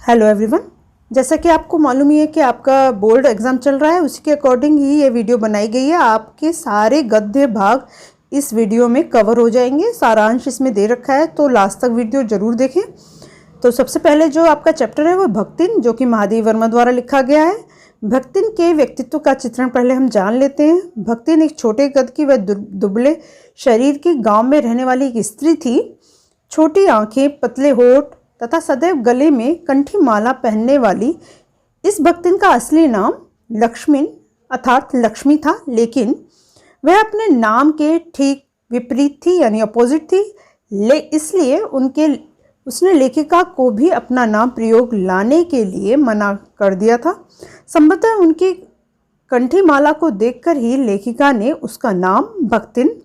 Hello everyone. जैसा कि आपको मालूम ही है कि आपका बोर्ड एग्ज़ाम चल रहा है, उसी के अकॉर्डिंग ही ये वीडियो बनाई गई है। आपके सारे गद्य भाग इस वीडियो में कवर हो जाएंगे। सारांश इसमें दे रखा है, तो लास्ट तक वीडियो ज़रूर देखें। तो सबसे पहले जो आपका चैप्टर है वो भक्तिन, जो कि महादेव वर्मा द्वारा लिखा गया है। भक्तिन के व्यक्तित्व का चित्रण पहले हम जान लेते हैं। भक्तिन एक छोटे कद की व दुबले शरीर की गाँव में रहने वाली एक स्त्री थी। छोटी आँखें, पतले होठ तथा सदैव गले में कंठी माला पहनने वाली इस भक्तिन का असली नाम लक्ष्मीन अर्थात लक्ष्मी था, लेकिन वह अपने नाम के ठीक विपरीत थी, यानी अपोजिट थी। इसलिए उसने लेखिका को भी अपना नाम प्रयोग लाने के लिए मना कर दिया था। संभवतः उनकी कंठी माला को देखकर ही लेखिका ने उसका नाम भक्तिन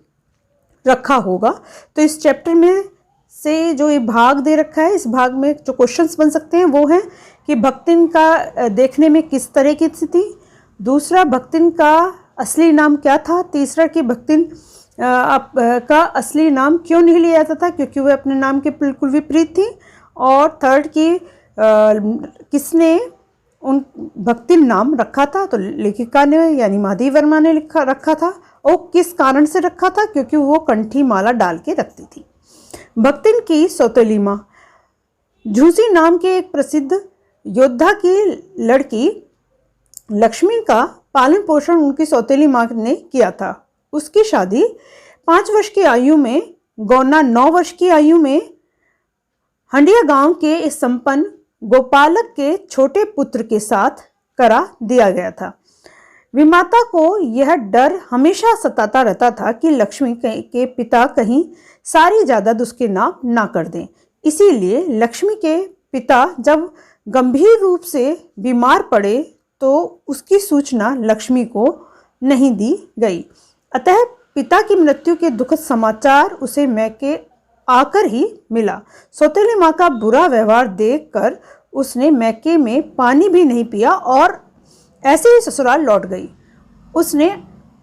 रखा होगा। तो इस चैप्टर में से जो ये भाग दे रखा है, इस भाग में जो क्वेश्चंस बन सकते हैं वो हैं कि भक्तिन का देखने में किस तरह की थी, दूसरा भक्तिन का असली नाम क्या था, तीसरा कि भक्तिन का असली नाम क्यों नहीं लिया जाता था, क्योंकि वह अपने नाम के बिल्कुल विपरीत थी, और थर्ड कि किसने उन भक्तिन नाम रखा था। तो लेखिका ने यानी महादेव वर्मा ने रखा था, और किस कारण से रखा था, क्योंकि वो कंठी माला डाल के रखती थी। भक्तिन की सौतेली माँ झूसी नाम के एक प्रसिद्ध योद्धा की लड़की लक्ष्मी का पालन पोषण उनकी सौतेली माँ ने किया था। उसकी शादी 5 वर्ष की आयु में, गौना 9 वर्ष की आयु में हंडिया गांव के इस संपन्न गोपालक के छोटे पुत्र के साथ करा दिया गया था। विमाता को यह डर हमेशा सताता रहता था कि लक्ष्मी के पिता कहीं सारी जायदाद उसके नाम ना कर दें। इसीलिए लक्ष्मी के पिता जब गंभीर रूप से बीमार पड़े तो उसकी सूचना लक्ष्मी को नहीं दी गई। अतः पिता की मृत्यु के दुखद समाचार उसे मैके आकर ही मिला। सौतेली माँ का बुरा व्यवहार देखकर उसने मैके में पानी भी नहीं पिया और ऐसे ही ससुराल लौट गई। उसने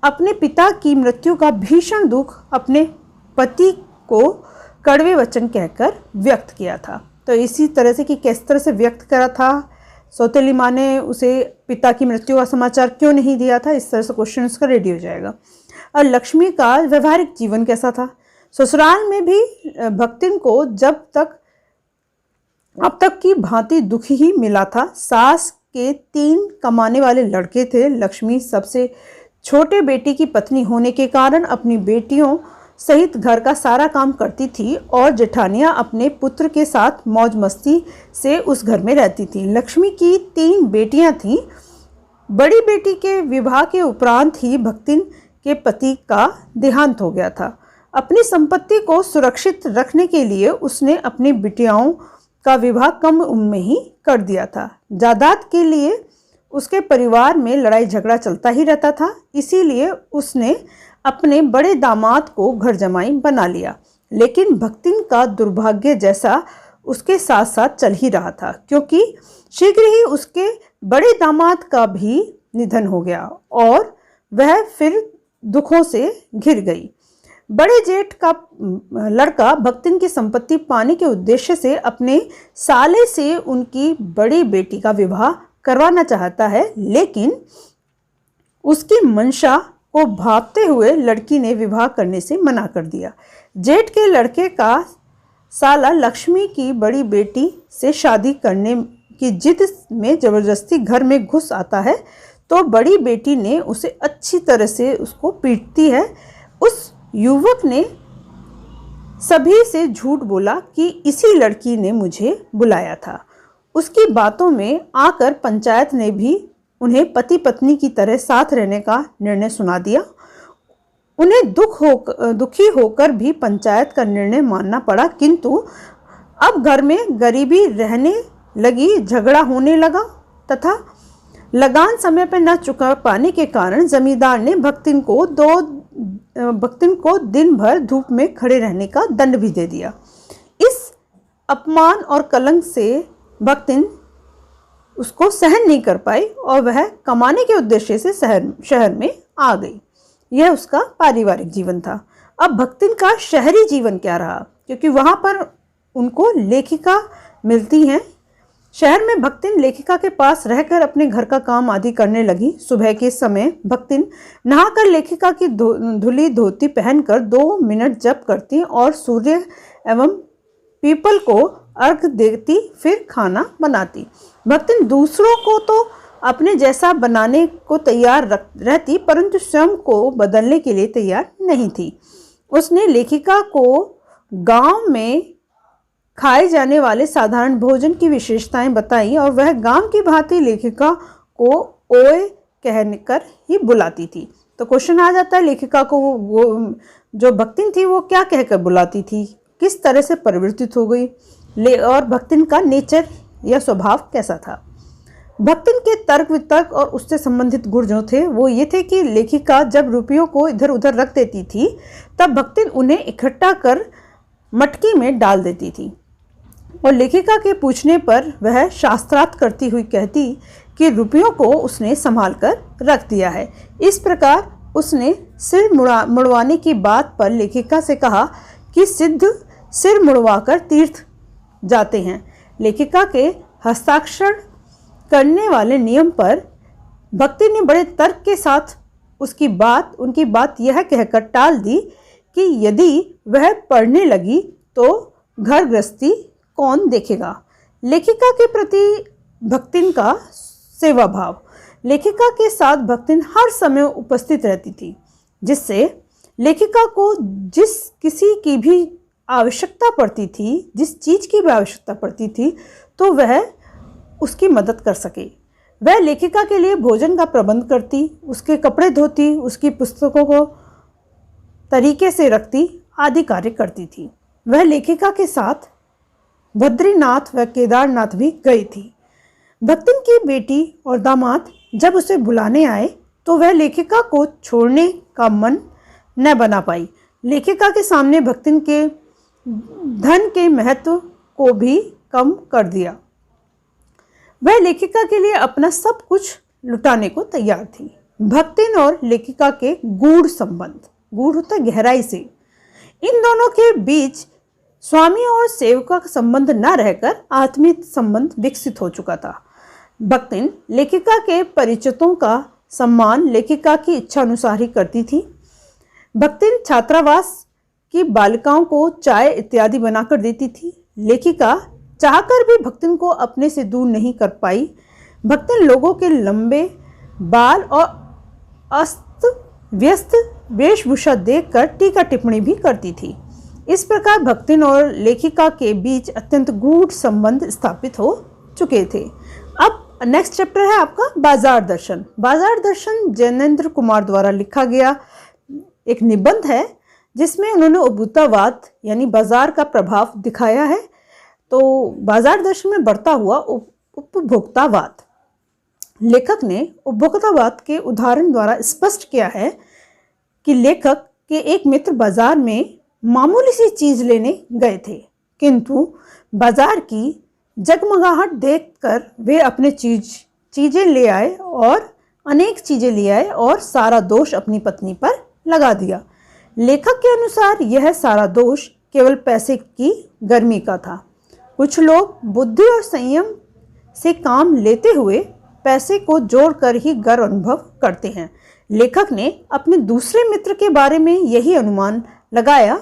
अपने पिता की मृत्यु का भीषण दुख अपने पति को कड़वे वचन कहकर व्यक्त किया था। तो इसी तरह से कि किस तरह से व्यक्त करा था, सौतेली माँ ने उसे पिता की मृत्यु का समाचार क्यों नहीं दिया था, इस तरह से क्वेश्चन उसका रेडी हो जाएगा। और लक्ष्मी का व्यवहारिक जीवन कैसा था। ससुराल में भी भक्तिन को अब तक की भांति दुख ही मिला था। सास के 3 कमाने वाले लड़के थे। लक्ष्मी सबसे छोटे बेटी की पत्नी होने के कारण अपनी बेटियों सहित घर का सारा काम करती थी, और जेठानियां अपने पुत्र के साथ मौज मस्ती से उस घर में रहती थी। लक्ष्मी की 3 बेटियां थीं। बड़ी बेटी के विवाह के उपरांत ही भक्तिन के पति का देहांत हो गया था। अपनी संपत्ति को सुरक्षित रखने के लिए उसने अपनी बिटियाओं का विवाह कम उम्र में ही कर दिया था। जायदाद के लिए उसके परिवार में लड़ाई झगड़ा चलता ही रहता था। इसीलिए उसने अपने बड़े दामाद को घर जमाई बना लिया। लेकिन भक्तिन का दुर्भाग्य जैसा उसके साथ साथ चल ही रहा था, क्योंकि शीघ्र ही उसके बड़े दामाद का भी निधन हो गया और वह फिर दुखों से घिर गई। बड़े जेठ का लड़का भक्तिन की संपत्ति पाने के उद्देश्य से अपने साले से उनकी बड़ी बेटी का विवाह करवाना चाहता है, लेकिन उसकी मंशा को भांपते हुए लड़की ने विवाह करने से मना कर दिया। जेठ के लड़के का साला लक्ष्मी की बड़ी बेटी से शादी करने की जिद में जबरदस्ती घर में घुस आता है, तो बड़ी बेटी ने उसे अच्छी तरह से उसको पीटती है। उस युवक ने सभी से झूठ बोला कि इसी लड़की ने मुझे बुलाया था। उसकी बातों में आकर पंचायत ने भी उन्हें पति पत्नी की तरह साथ रहने का निर्णय सुना दिया। उन्हें दुखी होकर भी पंचायत का निर्णय मानना पड़ा, किंतु अब घर में गरीबी रहने लगी, झगड़ा होने लगा तथा लगान समय पर न चुका पाने के कारण जमींदार ने भक्तिन को दिन भर धूप में खड़े रहने का दंड भी दे दिया। इस अपमान और कलंक से भक्तिन उसको सहन नहीं कर पाई और वह कमाने के उद्देश्य से शहर में आ गई। यह उसका पारिवारिक जीवन था। अब भक्तिन का शहरी जीवन क्या रहा, क्योंकि वहाँ पर उनको लेखिका मिलती हैं शहर में भक्तिन लेखिका के पास रहकर अपने घर का काम आदि करने लगी। सुबह के समय भक्तिन नहाकर लेखिका की धुली धोती पहनकर 2 मिनट जप करती और सूर्य एवं पीपल को अर्घ देती, फिर खाना बनाती। भक्तिन दूसरों को तो अपने जैसा बनाने को तैयार रहती, परंतु स्वयं को बदलने के लिए तैयार नहीं थी। उसने लेखिका को गांव में खाए जाने वाले साधारण भोजन की विशेषताएं बताई और वह गांव की भांति लेखिका को ओए कहकर ही बुलाती थी। तो क्वेश्चन आ जाता है, लेखिका को वो जो भक्तिन थी वो क्या कहकर बुलाती थी, किस तरह से परिवर्तित हो गई, और भक्तिन का नेचर या स्वभाव कैसा था। भक्तिन के तर्क वितर्क और उससे संबंधित गुण जो थे वो ये थे कि लेखिका जब रुपयों को इधर उधर रख देती थी तब भक्तिन उन्हें इकट्ठा कर मटकी में डाल देती थी और लेखिका के पूछने पर वह शास्त्रार्थ करती हुई कहती कि रुपयों को उसने संभाल कर रख दिया है। इस प्रकार उसने सिर मुड़वाने की बात पर लेखिका से कहा कि सिद्ध सिर मुड़वाकर तीर्थ जाते हैं। लेखिका के हस्ताक्षर करने वाले नियम पर भक्ति ने बड़े तर्क के साथ उनकी बात यह कहकर टाल दी कि यदि वह पढ़ने लगी तो घर गृहस्थी कौन देखेगा। लेखिका के प्रति भक्तिन का सेवा भाव। लेखिका के साथ भक्तिन हर समय उपस्थित रहती थी, जिससे लेखिका को जिस किसी की भी आवश्यकता पड़ती थी, जिस चीज़ की भी आवश्यकता पड़ती थी, तो वह उसकी मदद कर सके। वह लेखिका के लिए भोजन का प्रबंध करती, उसके कपड़े धोती, उसकी पुस्तकों को तरीके से रखती आदि कार्य करती थी। वह लेखिका के साथ बद्रीनाथ व केदारनाथ भी गई थी। भक्तिन की बेटी और दामाद जब उसे बुलाने आए तो वह लेखिका को छोड़ने का मन न बना पाई। लेखिका के सामने भक्तिन के धन के महत्व को भी कम कर दिया। वह लेखिका के लिए अपना सब कुछ लुटाने को तैयार थी। भक्तिन और लेखिका के गूढ़ संबंध, गूढ़ होता गहराई से, इन दोनों के बीच स्वामी और सेवका का संबंध न रहकर आत्मीय संबंध विकसित हो चुका था। भक्तिन लेखिका के परिचितों का सम्मान लेखिका की इच्छा अनुसार ही करती थी। भक्तिन छात्रावास की बालिकाओं को चाय इत्यादि बनाकर देती थी। लेखिका चाहकर भी भक्तिन को अपने से दूर नहीं कर पाई। भक्तिन लोगों के लंबे बाल और अस्त व्यस्त वेशभूषा देखकर टीका टिप्पणी भी करती थी। इस प्रकार भक्तिन और लेखिका के बीच अत्यंत गूढ़ संबंध स्थापित हो चुके थे। अब नेक्स्ट चैप्टर है आपका बाजार दर्शन। बाजार दर्शन जैनेन्द्र कुमार द्वारा लिखा गया एक निबंध है, जिसमें उन्होंने उपभोक्तावाद यानी बाजार का प्रभाव दिखाया है। तो बाजार दर्शन में बढ़ता हुआ उपभोक्तावाद। लेखक ने उपभोक्तावाद के उदाहरण द्वारा स्पष्ट किया है कि लेखक के एक मित्र बाजार में मामूली सी चीज लेने गए थे, किंतु बाजार की जगमगाहट देखकर वे अपने चीजें ले आए और अनेक चीजें ले आए और सारा दोष अपनी पत्नी पर लगा दिया। लेखक के अनुसार यह सारा दोष केवल पैसे की गर्मी का था। कुछ लोग बुद्धि और संयम से काम लेते हुए पैसे को जोड़कर ही गर्व अनुभव करते हैं। लेखक ने अपने दूसरे मित्र के बारे में यही अनुमान लगाया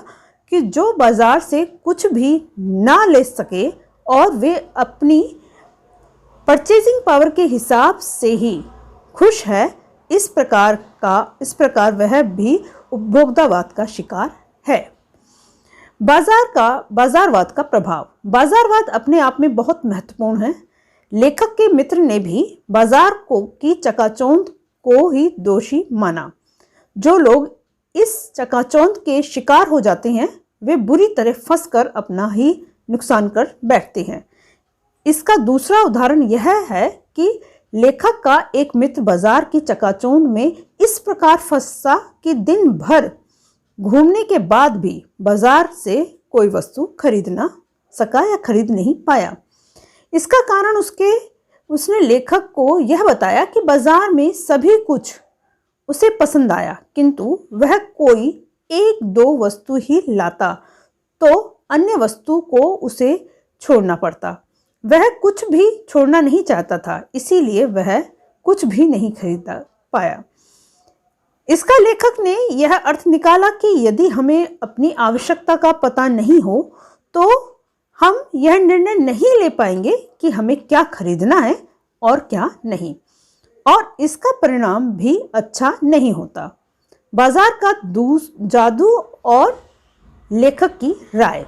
कि जो बाजार से कुछ भी ना ले सके और वे अपनी परचेजिंग पावर के हिसाब से ही खुश है, इस प्रकार वह भी उपभोक्तावाद का शिकार है। बाजारवाद का प्रभाव। बाजारवाद अपने आप में बहुत महत्वपूर्ण है। लेखक के मित्र ने भी बाजार की चकाचौंध को ही दोषी माना। जो लोग इस चकाचौंध के शिकार हो जाते हैं वे बुरी तरह फंसकर अपना ही नुकसान कर बैठते हैं। इसका दूसरा उदाहरण यह है कि लेखक का एक मित्र बाजार की चकाचौंध में इस प्रकार फंसा कि दिन भर घूमने के बाद भी बाजार से कोई वस्तु खरीद ना सका या खरीद नहीं पाया। इसका कारण उसने लेखक को यह बताया कि बाजार में सभी कुछ उसे पसंद आया, किंतु वह कोई 1-2 वस्तु ही लाता तो अन्य वस्तु को उसे छोड़ना पड़ता। वह कुछ भी छोड़ना नहीं चाहता था, इसीलिए वह कुछ भी नहीं खरीद पाया। इसका लेखक ने यह अर्थ निकाला कि यदि हमें अपनी आवश्यकता का पता नहीं हो तो हम यह निर्णय नहीं ले पाएंगे कि हमें क्या खरीदना है और क्या नहीं, और इसका परिणाम भी अच्छा नहीं होता। बाजार का जादू और लेखक की राय।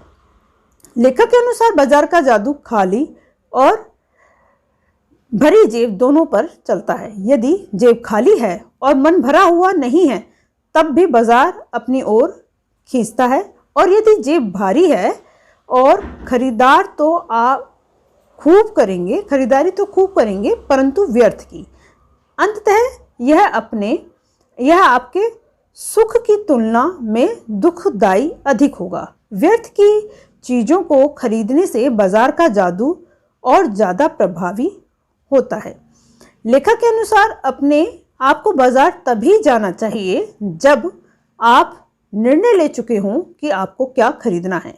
लेखक के अनुसार बाजार का जादू खाली और भरी जेब दोनों पर चलता है। यदि जेब खाली है और मन भरा हुआ नहीं है तब भी बाजार अपनी ओर खींचता है, और यदि जेब भारी है और खरीदारी तो खूब करेंगे परंतु व्यर्थ की। अंततः यह आपके सुख की तुलना में दुखदाई अधिक होगा। व्यर्थ की चीजों को खरीदने से बाजार का जादू और ज्यादा प्रभावी होता है। लेखक के अनुसार अपने आप को बाजार तभी जाना चाहिए जब आप निर्णय ले चुके हों कि आपको क्या खरीदना है।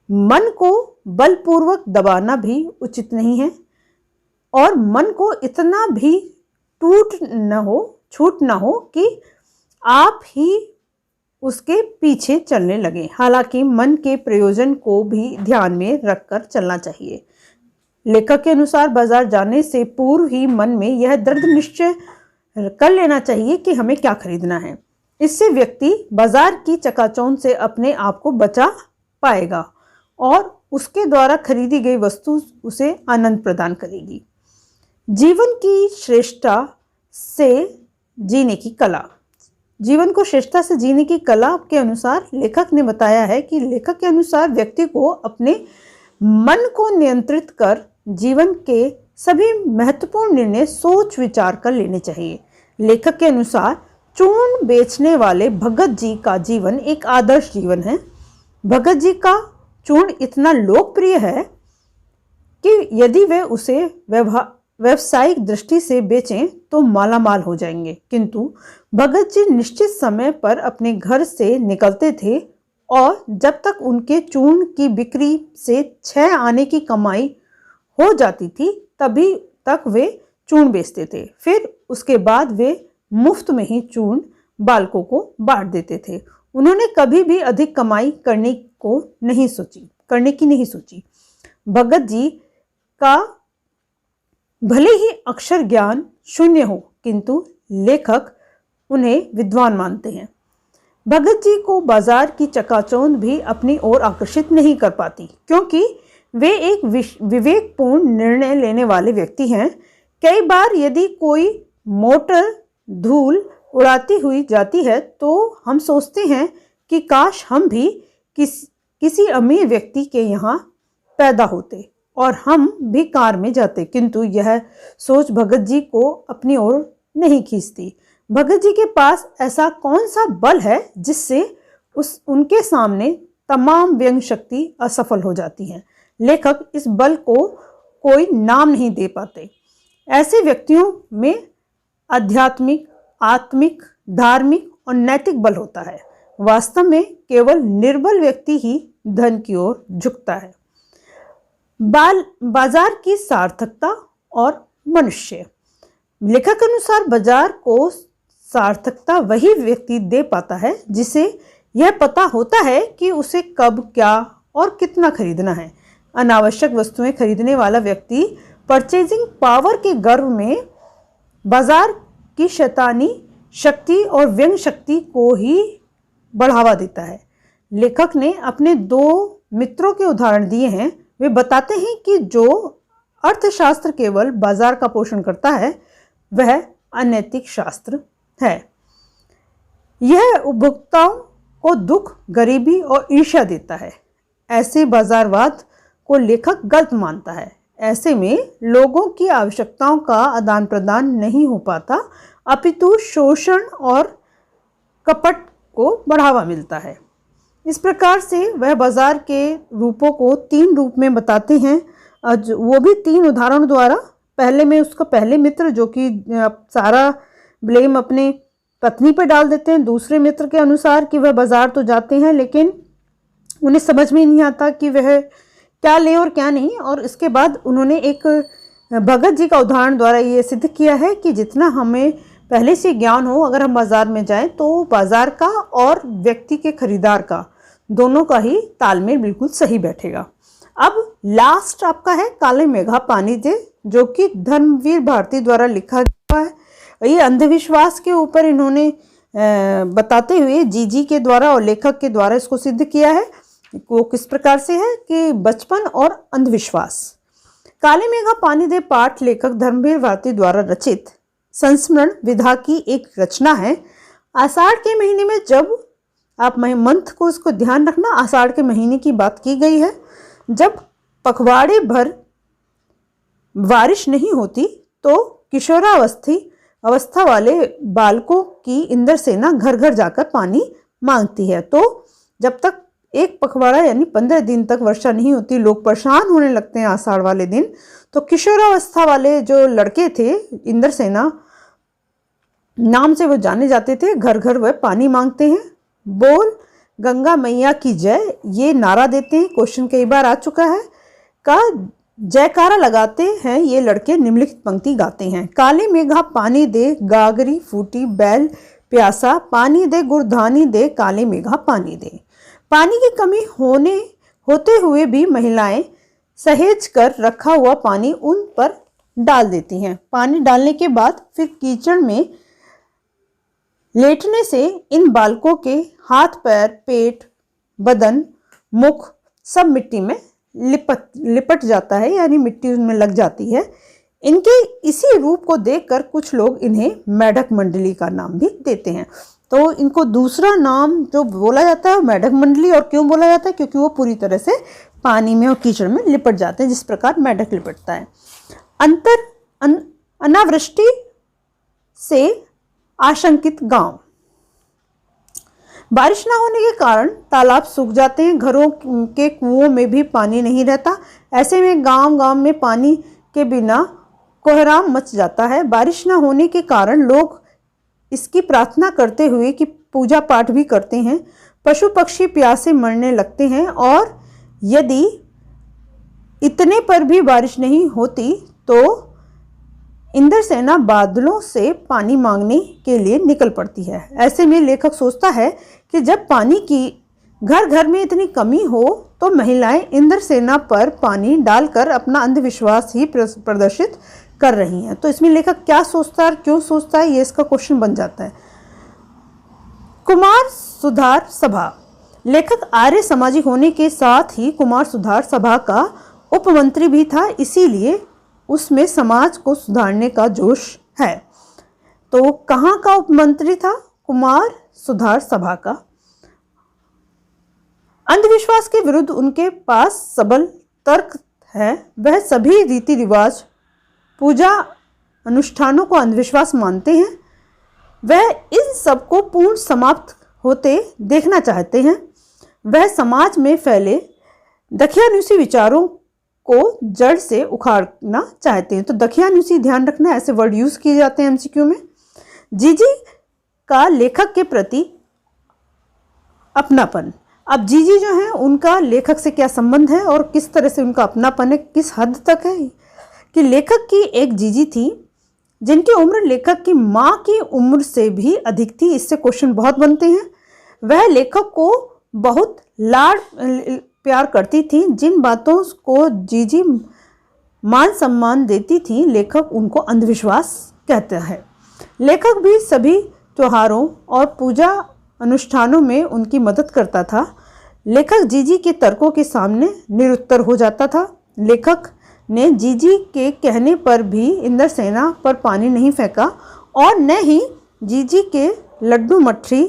मन को बलपूर्वक दबाना भी उचित नहीं है, और मन को इतना भी छूट न हो कि आप ही उसके पीछे चलने लगे। हालांकि मन के प्रयोजन को भी ध्यान में रखकर चलना चाहिए। लेखक के अनुसार बाजार जाने से पूर्व ही मन में यह दृढ़ निश्चय कर लेना चाहिए कि हमें क्या खरीदना है। इससे व्यक्ति बाजार की चकाचौंध से अपने आप को बचा पाएगा और उसके द्वारा खरीदी गई वस्तु उसे आनंद प्रदान करेगी। जीवन की श्रेष्ठता से जीने की कला। जीवन को श्रेष्ठता से जीने की कला के अनुसार लेखक ने बताया है कि लेखक के अनुसार व्यक्ति को अपने मन को नियंत्रित कर जीवन के सभी महत्वपूर्ण निर्णय सोच विचार कर लेने चाहिए। लेखक के अनुसार चूर्ण बेचने वाले भगत जी का जीवन एक आदर्श जीवन है। भगत जी का चूर्ण इतना लोकप्रिय है कि यदि वे उसे व्यवसायिक दृष्टि से बेचें तो मालामाल हो जाएंगे, किंतु भगत जी निश्चित समय पर अपने घर से निकलते थे और जब तक उनके चूर्ण की बिक्री से 6 आने की कमाई हो जाती थी तभी तक वे चूर्ण बेचते थे। फिर उसके बाद वे मुफ्त में ही चूर्ण बालकों को बांट देते थे। उन्होंने कभी भी अधिक कमाई करने की नहीं सोची। भगत जी का भले ही अक्षर ज्ञान शून्य हो किंतु लेखक उन्हें विद्वान मानते हैं। भगत जी को बाजार की चकाचौंध भी अपनी ओर आकर्षित नहीं कर पाती, क्योंकि वे एक विवेकपूर्ण निर्णय लेने वाले व्यक्ति हैं। कई बार यदि कोई मोटर धूल उड़ाती हुई जाती है तो हम सोचते हैं कि काश हम भी किसी अमीर व्यक्ति के यहाँ पैदा होते और हम भी कार में जाते, किंतु यह सोच भगत जी को अपनी ओर नहीं खींचती। भगत जी के पास ऐसा कौन सा बल है जिससे उनके सामने तमाम व्यंग शक्ति असफल हो जाती है। लेखक इस बल को कोई नाम नहीं दे पाते। ऐसे व्यक्तियों में आध्यात्मिक, आत्मिक, धार्मिक और नैतिक बल होता है। वास्तव में केवल निर्बल व्यक्ति ही धन की ओर झुकता है। बाजार की सार्थकता और मनुष्य। लेखक के अनुसार बाजार को सार्थकता वही व्यक्ति दे पाता है जिसे यह पता होता है कि उसे कब, क्या और कितना खरीदना है। अनावश्यक वस्तुएं खरीदने वाला व्यक्ति परचेजिंग पावर के गर्व में बाजार की शैतानी शक्ति और व्यंग शक्ति को ही बढ़ावा देता है। लेखक ने अपने 2 मित्रों के उदाहरण दिए हैं। वे बताते हैं कि जो अर्थशास्त्र केवल बाजार का पोषण करता है वह अनैतिक शास्त्र है। यह उपभोक्ताओं को दुख, गरीबी और ईर्ष्या देता है। ऐसे बाजारवाद को लेखक गलत मानता है। ऐसे में लोगों की आवश्यकताओं का आदान प्रदान नहीं हो पाता, अपितु शोषण और कपट को बढ़ावा मिलता है। इस प्रकार से वह बाजार के रूपों को 3 रूप में बताते हैं, वो भी 3 उदाहरणों द्वारा। पहले में उसका पहले मित्र जो कि सारा ब्लेम अपने पत्नी पर डाल देते हैं। दूसरे मित्र के अनुसार कि वह बाजार तो जाते हैं लेकिन उन्हें समझ में नहीं आता कि वह क्या लें और क्या नहीं। और इसके बाद उन्होंने एक भगत जी का उदाहरण द्वारा ये सिद्ध किया है कि जितना हमें पहले से ज्ञान हो, अगर हम बाजार में जाएं तो बाजार का और व्यक्ति के खरीदार का दोनों का ही तालमेल बिल्कुल सही बैठेगा। अब लास्ट आपका है काले मेघा पानी दे, जो कि धर्मवीर भारती द्वारा लिखा गया है। ये अंधविश्वास के ऊपर इन्होंने बताते हुए जीजी के द्वारा और लेखक के द्वारा इसको सिद्ध किया है। वो किस प्रकार से है कि बचपन और अंधविश्वास। काले मेघा पानी दे पाठ लेखक धर्मवीर भारती द्वारा रचित संस्मरण विधा की एक रचना है। आषाढ़ के महीने में, जब आप मंथ को इसको ध्यान रखना, आषाढ़ के महीने की बात की गई है, जब पखवाड़े भर बारिश नहीं होती तो किशोरावस्था वाले बालकों की इंद्रसेना घर घर जाकर पानी मांगती है। तो जब तक एक पखवाड़ा यानी 15 दिन तक वर्षा नहीं होती, लोग परेशान होने लगते हैं आषाढ़ वाले दिन, तो किशोरावस्था वाले जो लड़के थे, इंद्रसेना नाम से वो जाने जाते थे, घर घर वह पानी मांगते हैं। बोल गंगा मैया की जय, ये नारा देते हैं, क्वेश्चन कई बार आ चुका है, का जयकारा लगाते हैं ये लड़के, निम्नलिखित पंक्ति गाते हैं। काले मेघा पानी दे, गागरी फूटी बैल प्यासा, पानी दे गुरधानी दे, काले मेघा पानी दे। पानी की कमी होते हुए भी महिलाएं सहेज कर रखा हुआ पानी उन पर डाल देती हैं। पानी डालने के बाद फिर कीचड़ में लेटने से इन बालकों के हाथ पैर, पेट, बदन, मुख सब मिट्टी में लिपट जाता है, यानी मिट्टी उनमें लग जाती है। इनके इसी रूप को देखकर कुछ लोग इन्हें मेढक मंडली का नाम भी देते हैं। तो इनको दूसरा नाम जो बोला जाता है मेढक मंडली, और क्यों बोला जाता है, क्योंकि वो पूरी तरह से पानी में और कीचड़ में लिपट जाते हैं, जिस प्रकार मेढक लिपटता है। अनावृष्टि से आशंकित गांव। बारिश ना होने के कारण तालाब सूख जाते हैं, घरों के कुओं में भी पानी नहीं रहता। ऐसे में गांव में पानी के बिना कोहराम मच जाता है। बारिश ना होने के कारण लोग इसकी प्रार्थना करते हुए कि पूजा पाठ भी करते हैं। पशु पक्षी प्यासे मरने लगते हैं, और यदि इतने पर भी बारिश नहीं होती तो इंद्रसेना बादलों से पानी मांगने के लिए निकल पड़ती है। ऐसे में लेखक सोचता है कि जब पानी की घर घर में इतनी कमी हो तो महिलाएं इंद्रसेना पर पानी डालकर अपना अंधविश्वास ही प्रदर्शित कर रही हैं। तो इसमें लेखक क्या सोचता है, क्यों सोचता है, ये इसका क्वेश्चन बन जाता है। कुमार सुधार सभा। लेखक आर्य समाजी होने के साथ ही कुमार सुधार सभा का उपमंत्री भी था, इसीलिए उसमें समाज को सुधारने का जोश है। तो कहाँ का उपमंत्री था? कुमार सुधार सभा का। अंधविश्वास के विरुद्ध उनके पास सबल तर्क है। वह सभी रीति रिवाज, पूजा अनुष्ठानों को अंधविश्वास मानते हैं। वह इन सब को पूर्ण समाप्त होते देखना चाहते हैं। वह समाज में फैले दखियानुसी विचारों को जड़ से उखाड़ना चाहते हैं। तो दखियानुसी ध्यान रखना, ऐसे वर्ड यूज किए जाते हैं एमसीक्यू में। जीजी का लेखक के प्रति अपनापन। अब जीजी जो है उनका लेखक से क्या संबंध है और किस तरह से उनका अपनापन है, किस हद तक है कि लेखक की एक जीजी थी जिनकी उम्र लेखक की माँ की उम्र से भी अधिक थी। इससे क्वेश्चन बहुत बनते हैं। वह लेखक को बहुत लाड प्यार करती थी। जिन बातों को जीजी मान सम्मान देती थी, लेखक उनको अंधविश्वास कहता है। लेखक भी सभी त्योहारों और पूजा अनुष्ठानों में उनकी मदद करता था। लेखक जीजी के तर्कों के सामने निरुत्तर हो जाता था। लेखक ने जीजी के कहने पर भी इंद्रसेना पर पानी नहीं फेंका और न ही जीजी के लड्डू मट्ठी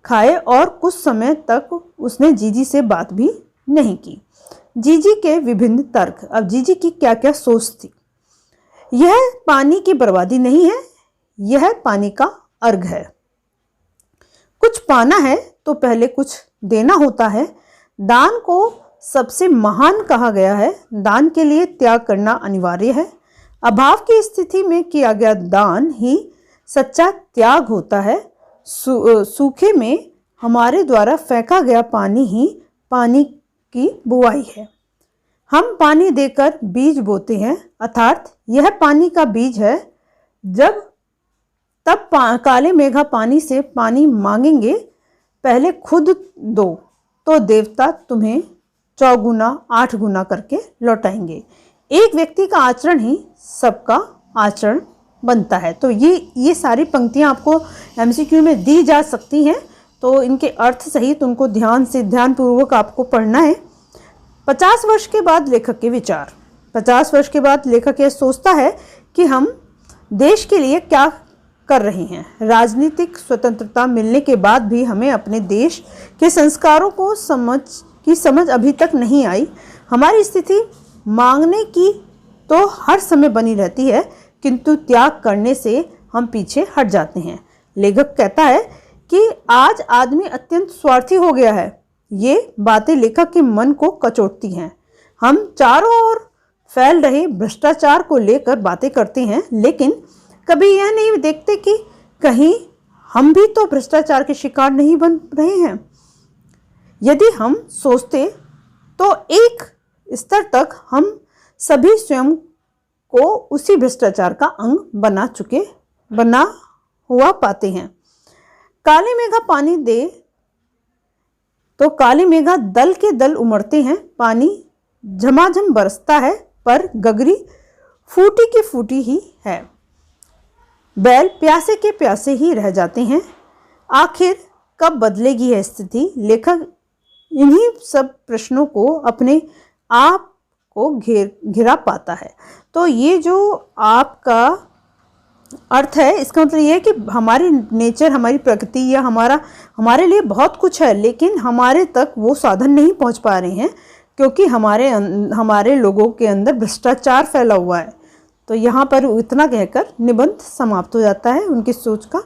खाए, और कुछ समय तक उसने जीजी से बात भी नहीं की। जीजी के विभिन्न तर्क। अब जीजी की क्या क्या सोच थी? यह पानी की बर्बादी नहीं है, यह पानी का अर्घ है। कुछ पाना है तो पहले कुछ देना होता है। दान को सबसे महान कहा गया है। दान के लिए त्याग करना अनिवार्य है। अभाव की स्थिति में किया गया दान ही सच्चा त्याग होता है। सूखे में हमारे द्वारा फेंका गया पानी ही पानी की बुआई है। हम पानी देकर बीज बोते हैं, अर्थात यह पानी का बीज है। तब काले मेघा पानी से पानी मांगेंगे, पहले खुद दो तो देवता तुम्हें 4 गुना 8 गुना करके लौटाएंगे। एक व्यक्ति का आचरण ही सबका आचरण बनता है। तो ये सारी पंक्तियां आपको एमसीक्यू में दी जा सकती हैं, तो इनके अर्थ सहित उनको ध्यानपूर्वक आपको पढ़ना है। 50 वर्ष के बाद लेखक के विचार। 50 वर्ष के बाद लेखक यह सोचता है कि हम देश के लिए क्या कर रहे हैं। राजनीतिक स्वतंत्रता मिलने के बाद भी हमें अपने देश के संस्कारों को समझ अभी तक नहीं आई। हमारी स्थिति मांगने की तो हर समय बनी रहती है, किंतु त्याग करने से हम पीछे हट जाते हैं। लेखक कहता है कि आज आदमी अत्यंत स्वार्थी हो गया है। ये बातें लेखक के मन को कचोटती हैं। हम चारों ओर फैल रहे भ्रष्टाचार को लेकर बातें करते हैं, लेकिन कभी यह नहीं देखते कि कहीं हम भी तो भ्रष्टाचार के शिकार नहीं बन रहे हैं। यदि हम सोचते तो एक स्तर तक हम सभी स्वयं को उसी भ्रष्टाचार का अंग बना हुआ पाते हैं। काले मेघा पानी दे तो काले मेघा दल के दल उमड़ते हैं। पानी झमाझम बरसता है, पर गगरी फूटी की फूटी ही है। बैल प्यासे के प्यासे ही रह जाते हैं। आखिर कब बदलेगी यह स्थिति? लेखक इन्हीं सब प्रश्नों को अपने आप को घिरा पाता है। तो ये जो आपका अर्थ है, इसका मतलब ये है कि हमारी नेचर, हमारी प्रकृति या हमारे लिए बहुत कुछ है, लेकिन हमारे तक वो साधन नहीं पहुंच पा रहे हैं, क्योंकि हमारे लोगों के अंदर भ्रष्टाचार फैला हुआ है। तो यहाँ पर इतना कहकर निबंध समाप्त हो जाता है उनकी सोच का।